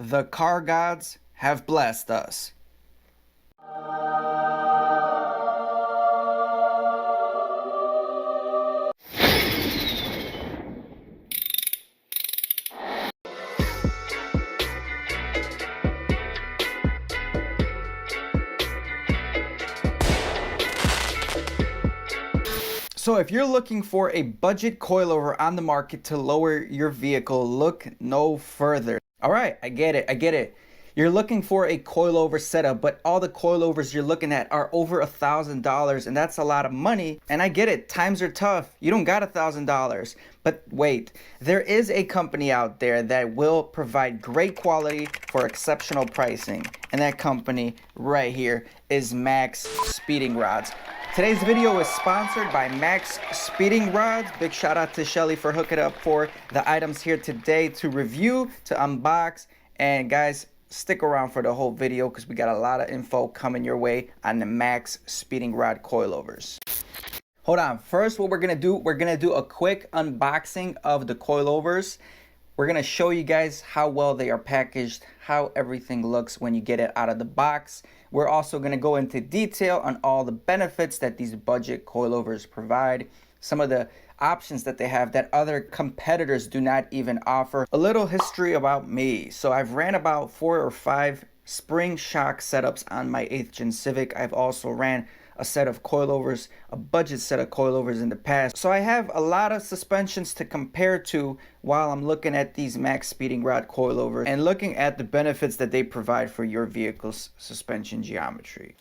The car gods have blessed us. So if you're looking for a budget coilover on the market to lower your vehicle, look no further. All right, I get it. You're looking for a coilover setup, but all the coilovers you're looking at are over $1,000, and that's a lot of money. And I get it, times are tough. You don't got $1,000. But wait, there is a company out there that will provide great quality for exceptional pricing. And that company right here is MaXpeedingRods. Today's video is sponsored by MaXpeedingRods. Big shout out to Shelly for hooking up for the items here today to review, to unbox. And guys, stick around for the whole video because we got a lot of info coming your way on the MaXpeedingRod coilovers. Hold on, first what we're gonna do a quick unboxing of the coilovers. We're gonna show you guys how well they are packaged, how everything looks when you get it out of the box. We're also gonna go into detail on all the benefits that these budget coilovers provide, some of the options that they have that other competitors do not even offer. A little history about me. So I've ran about 4 or 5 spring shock setups on my 8th gen Civic. I've also ran a set of coilovers, a budget set of coilovers in the past. So I have a lot of suspensions to compare to while I'm looking at these MaXpeedingRod coilovers and looking at the benefits that they provide for your vehicle's suspension geometry.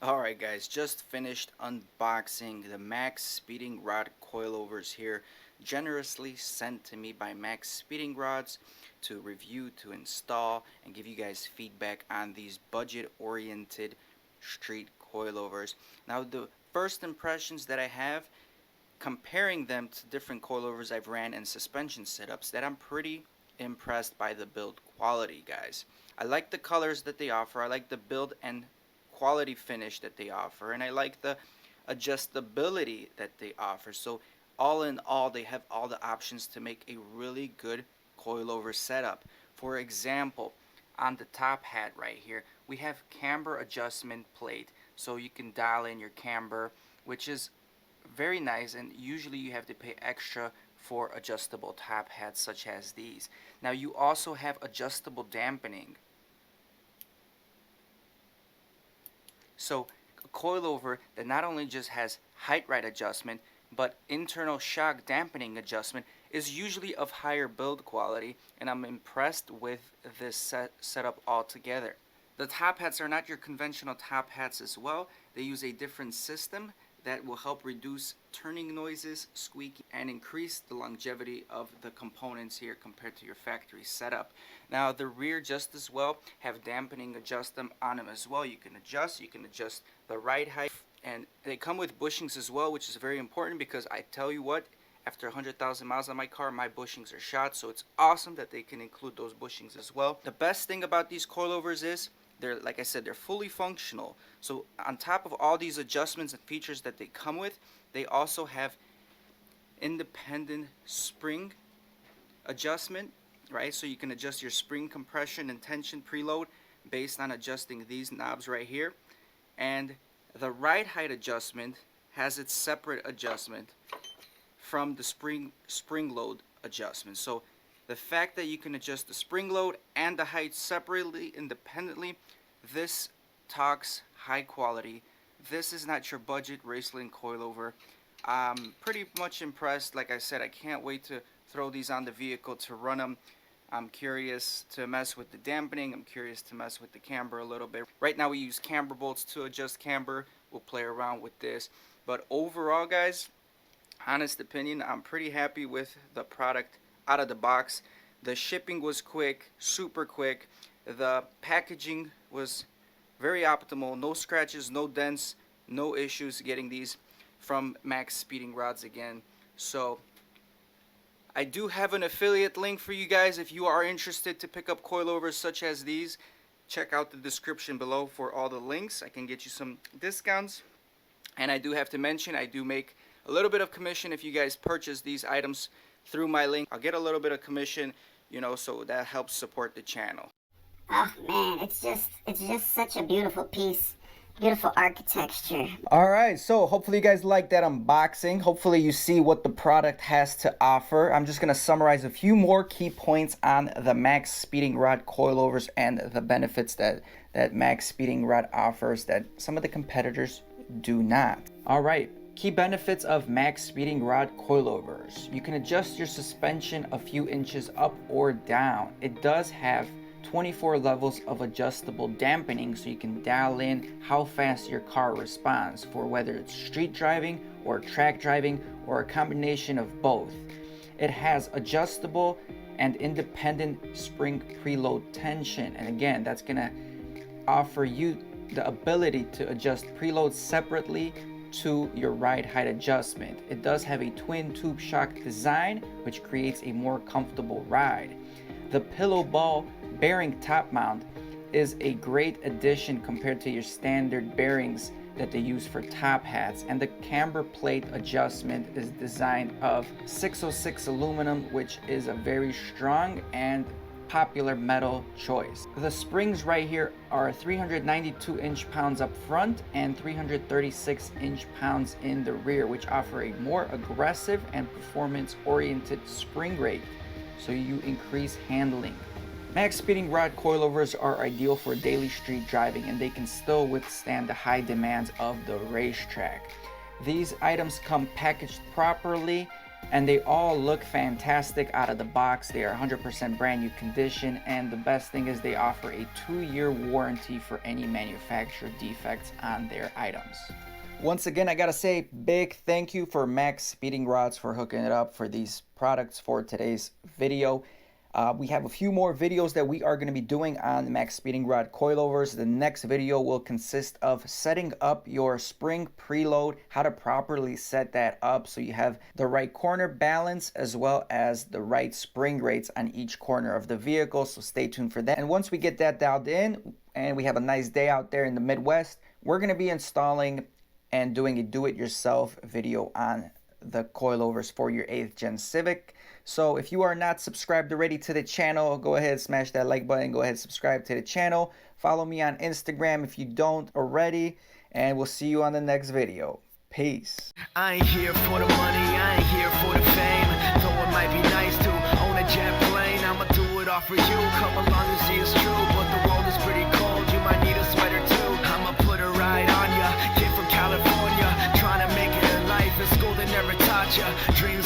Alright guys, just finished unboxing the MaXpeedingRod coilovers here, generously sent to me by MaXpeedingRods to review, to install, and give you guys feedback on these budget-oriented street coilovers. Now the first impressions that I have, comparing them to different coilovers I've ran in suspension setups, that I'm pretty impressed by the build quality, guys. I like the colors that they offer, I like the build and quality finish that they offer, and I like the adjustability that they offer. So all in all, they have all the options to make a really good coilover setup. For example, on the top hat right here, we have camber adjustment plate, so you can dial in your camber, which is very nice, and usually you have to pay extra for adjustable top hats such as these. Now you also have adjustable dampening. So a coilover that not only just has height right adjustment, but internal shock dampening adjustment is usually of higher build quality, and I'm impressed with this setup altogether. The top hats are not your conventional top hats as well. They use a different system that will help reduce turning noises, squeaking, and increase the longevity of the components here compared to your factory setup. Now the rear just as well have dampening adjustment on them as well. You can adjust the ride height, and they come with bushings as well, which is very important because I tell you what, after 100,000 miles on my car, my bushings are shot, so it's awesome that they can include those bushings as well. The best thing about these coilovers is they're, like I said, they're fully functional. So on top of all these adjustments and features that they come with, they also have independent spring adjustment, right? So you can adjust your spring compression and tension preload based on adjusting these knobs right here. And the ride height adjustment has its separate adjustment from the spring load adjustment. So the fact that you can adjust the spring load and the height separately, independently, this talks high quality. This is not your budget raceland coilover. I'm pretty much impressed. Like I said, I can't wait to throw these on the vehicle to run them. I'm curious to mess with the dampening. I'm curious to mess with the camber a little bit. Right now we use camber bolts to adjust camber. We'll play around with this. But overall, guys, honest opinion, I'm pretty happy with the product out of the box. The shipping was quick, super quick. The packaging was very optimal. No scratches, no dents, no issues getting these from MaXpeedingRods again. So I do have an affiliate link for you guys if you are interested to pick up coilovers such as these. Check out the description below for all the links. I can get you some discounts. And I do have to mention, I do make a little bit of commission if you guys purchase these items through my link. I'll get a little bit of commission, you know, so that helps support the channel. Oh man, it's just such a beautiful piece. Beautiful architecture. Alright, so hopefully you guys like that unboxing. Hopefully you see what the product has to offer. I'm just going to summarize a few more key points on the MaXpeedingRod coilovers and the benefits that MaXpeedingRod offers that some of the competitors do not. Alright, key benefits of MaXpeedingRod coilovers. You can adjust your suspension a few inches up or down. It does have 24 levels of adjustable dampening, so you can dial in how fast your car responds for whether it's street driving or track driving or a combination of both. It has adjustable and independent spring preload tension, and again, that's gonna offer you the ability to adjust preload separately to your ride height adjustment. It does have a twin tube shock design, which creates a more comfortable ride. The pillow ball bearing top mount is a great addition compared to your standard bearings that they use for top hats, and the camber plate adjustment is designed of 606 aluminum, which is a very strong and popular metal choice. The springs right here are 392 inch-pounds up front and 336 inch-pounds in the rear, which offer a more aggressive and performance-oriented spring rate, so you increase handling. MaXpeedingRod coilovers are ideal for daily street driving, and they can still withstand the high demands of the racetrack. These items come packaged properly, and they all look fantastic out of the box. They are 100% brand new condition, and the best thing is they offer a 2-year warranty for any manufacturer defects on their items. Once again, I gotta say big thank you for MaXpeedingRods for hooking it up for these products for today's video. We have a few more videos that we are going to be doing on MaXpeedingRod coilovers. The next video will consist of setting up your spring preload, how to properly set that up so you have the right corner balance as well as the right spring rates on each corner of the vehicle. So stay tuned for that. And once we get that dialed in and we have a nice day out there in the Midwest, we're going to be installing and doing a do-it-yourself video on the coilovers for your 8th gen Civic. So if you are not subscribed already to the channel, go ahead, smash that like button, go ahead, subscribe to the channel. Follow me on Instagram if you don't already, and we'll see you on the next video. Peace. I ain't here for the money, I ain't here for the fame. Though it might be nice to own a jet plane, I'ma do it all for you. Come along and see it's true, but the world is pretty cold. You might need a sweater too. I'ma put a ride on ya. Kid from California, trying to make it in life. In school they never taught ya. Dreams